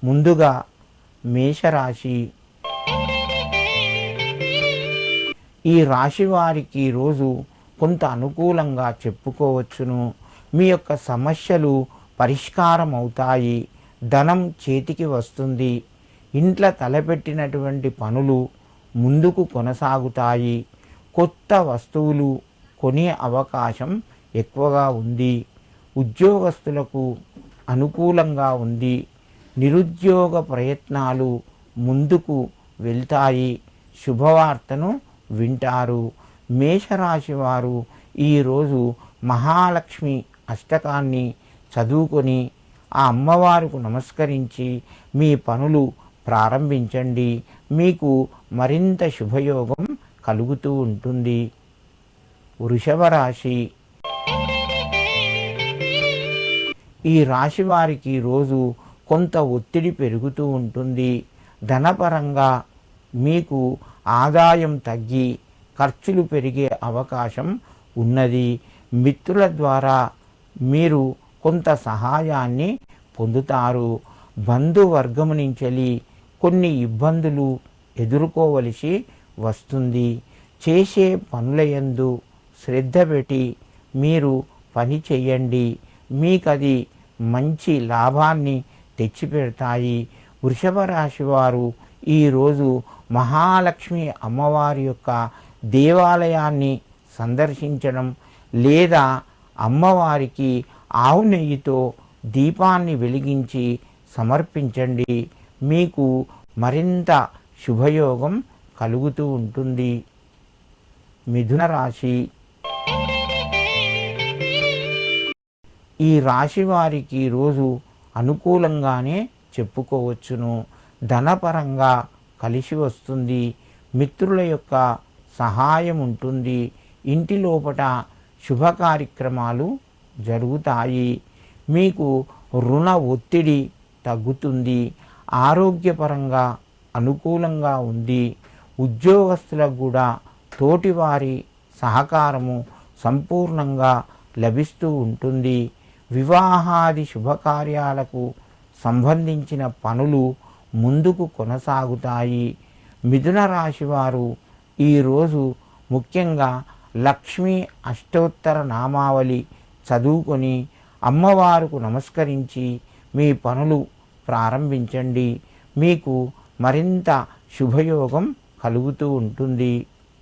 ముందుగా మేషరాశి. ఈ రాశి వారికి రోజు కొంత అనుకూలంగా చెప్పుకోవచ్చును. మీ యొక్క సమస్యలు పరిష్కారం అవుతాయి. ధనం చేతికి వస్తుంది. ఇంట్లో తలపెట్టినటువంటి పనులు ముందుకు కొనసాగుతాయి. కొత్త వస్తువులు కొనే అవకాశం ఎక్కువగా ఉంది. ఉద్యోగస్తులకు అనుకూలంగా ఉంది. నిరుద్యోగ ప్రయత్నాలు ముందుకు వెళ్తాయి. శుభవార్తను వింటారు. మేషరాశి వారు ఈరోజు మహాలక్ష్మి అష్టకాన్ని చదువుకొని ఆ అమ్మవారికి నమస్కరించి మీ పనులు ప్రారంభించండి. మీకు మరింత శుభయోగం కలుగుతూ ఉంటుంది. వృషభ రాశి. ఈ రాశి వారికి రోజు కొంత ఒత్తిడి పెరుగుతూ ఉంటుంది. ధనపరంగా మీకు ఆదాయం తగ్గి ఖర్చులు పెరిగే అవకాశం ఉన్నది. మిత్రుల ద్వారా మీరు కొంత సహాయాన్ని పొందుతారు. బంధువర్గము నుంచి కొన్ని ఇబ్బందులు ఎదుర్కోవలసి వస్తుంది. చేసే పనులయందు శ్రద్ధ పెట్టి మీరు పని చేయండి. మీకది మంచి లాభాన్ని తెచ్చిపెడతాయి. వృషభ రాశి వారు ఈరోజు మహాలక్ష్మి అమ్మవారి యొక్క దేవాలయాన్ని సందర్శించడం లేదా అమ్మవారికి ఆవు నెయ్యితో దీపాన్ని వెలిగించి సమర్పించండి. మీకు మరింత శుభయోగం కలుగుతూ ఉంటుంది. మిథున రాశి. ఈ రాశి వారికి రోజు అనుకూలంగానే చెప్పుకోవచ్చును. ధనపరంగా కలిసి వస్తుంది. మిత్రుల యొక్క సహాయం ఉంటుంది. ఇంటి లోపట శుభ కార్యక్రమాలు జరుగుతాయి. మీకు రుణ ఒత్తిడి తగ్గుతుంది. ఆరోగ్యపరంగా అనుకూలంగా ఉంది. ఉద్యోగస్తులకు కూడా తోటివారి సహకారము సంపూర్ణంగా లభిస్తూ ఉంటుంది. వివాహాది శుభకార్యాలకు సంబంధించిన పనులు ముందుకు కొనసాగుతాయి. మిథున రాశి వారు ఈరోజు ముఖ్యంగా లక్ష్మీ అష్టోత్తర నామావళి చదువుకొని అమ్మవారికి నమస్కరించి మీ పనులు ప్రారంభించండి. మీకు మరింత శుభయోగం కలుగుతూ ఉంటుంది.